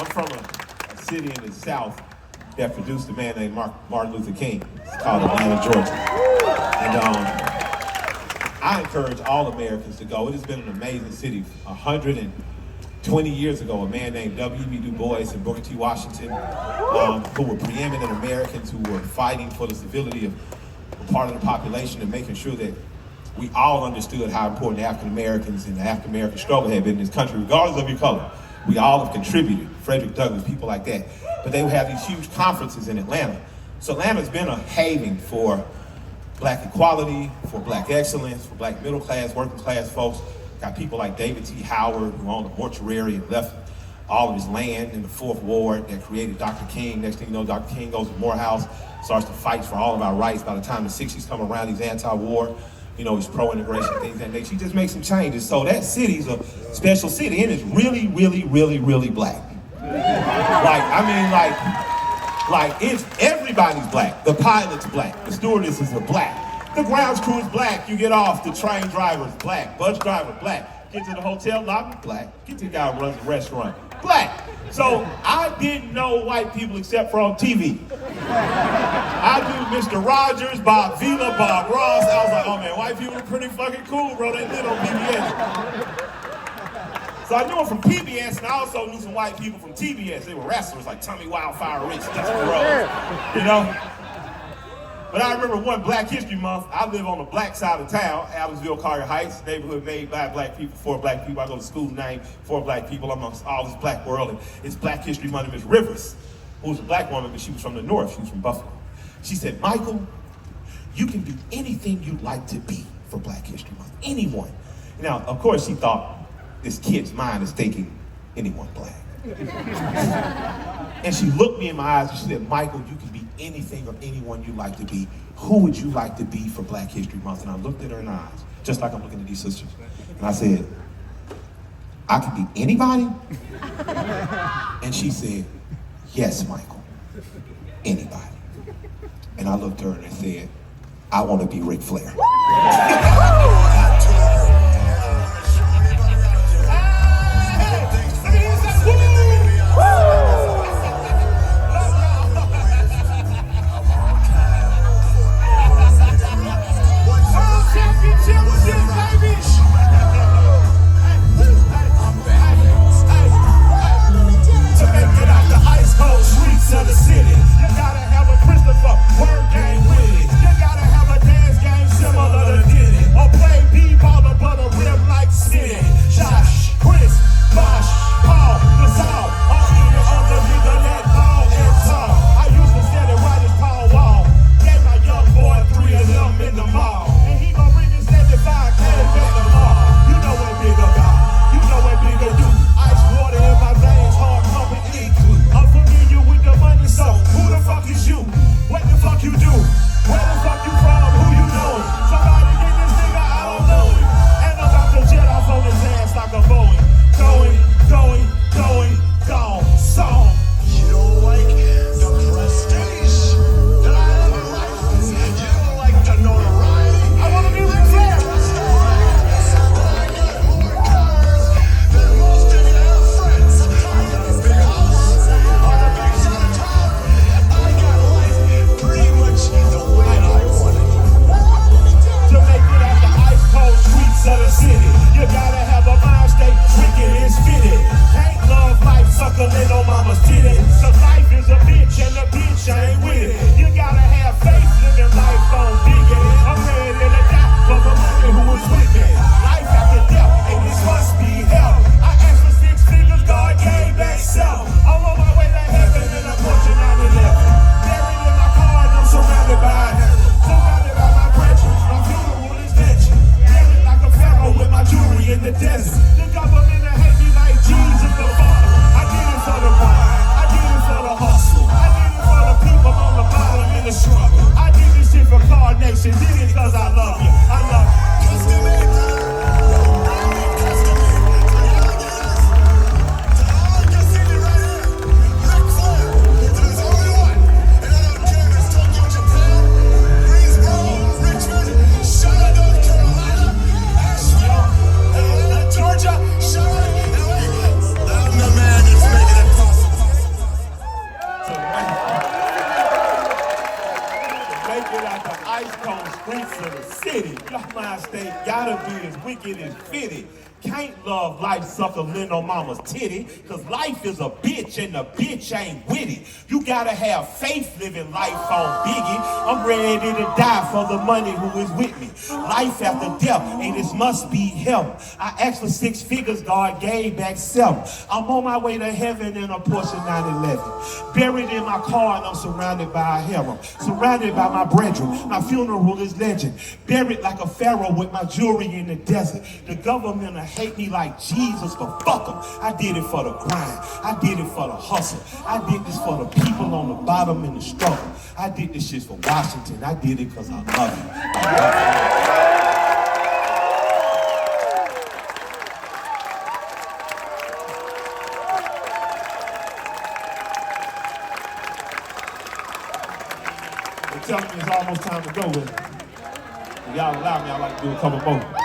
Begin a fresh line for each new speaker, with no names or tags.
I'm from a city in the South that produced a man named Martin Luther King. It's called Atlanta, Georgia. And I encourage all Americans to go. It has been an amazing city. 120 years ago, a man named W.B. Du Bois and Booker T. Washington, who were preeminent Americans who were fighting for the civility of a part of the population and making sure that we all understood how important African Americans and the African American struggle had been in this country, regardless of your color. We all have contributed. Frederick Douglass, people like that. But they would have these huge conferences in Atlanta. So Atlanta's been a haven for black equality, for black excellence, for black middle class, working class folks. Got people like David T. Howard, who owned a mortuary and left all of his land in the 4th Ward that created Dr. King. Next thing you know, Dr. King goes to Morehouse, starts to fight for all of our rights. By the time the 60s come around, he's anti-war. You know, he's pro-integration, things like that. She just makes some changes. So that city's a special city, and it's really, really, really, really black. It's everybody's black. The pilot's black. The stewardesses are black. The grounds crew is black. You get off, the train driver's black. Bus driver, black. Get to the hotel lobby, black. Get to the guy who runs the restaurant, black. So I didn't know white people except for on TV. I knew Mr. Rogers, Bob Vila, Bob Ross. I was like, oh man, white people are pretty fucking cool, bro. They live on PBS. So I knew them from PBS, and I also knew some white people from TBS. They were wrestlers like Tommy Wildfire Rich, Dusty Rhodes, you know? But I remember one Black History Month, I live on the black side of town, Adamsville, Collier Heights, neighborhood made by black people, for black people. I go to school named for black people amongst all this black world, and it's Black History Month. Miss Rivers, who was a black woman, but she was from the North, she was from Buffalo. She said, Michael, you can do anything you'd like to be for Black History Month, anyone. Now, of course, she thought, this kid's mind is thinking anyone black. And she looked me in my eyes and she said, Michael, you can be anything or anyone you like to be. Who would you like to be for Black History Month? And I looked at her in the eyes, just like I'm looking at these sisters. And I said, I could be anybody? And she said, yes, Michael, anybody. And I looked at her and I said, I want to be Ric Flair.
The government hate me like Jesus the Father. I did it for the poor.
Your mind state gotta be as wicked as fitty. Can't love life sucker Lynn on mama's titty, cause life is a bitch and the bitch ain't witty. You gotta have faith living life on Biggie. I'm ready to die for the money who is with me. Life after death, and this must be heaven. I asked for 6 figures, God gave back 7. I'm on my way to heaven in a Porsche 911. Buried in my car and I'm surrounded by a harem. Surrounded by my brethren, my funeral is legend. Buried like a pharaoh with my jewelry in the desert. The government hate me like Jesus, but fuck them. I did it for the grind. I did it for the hustle. I did this for the people on the bottom in the struggle. I did this shit for Washington. I did it because I love it. They're telling me it's almost time to go. If y'all allow me, I'd like to do a couple more.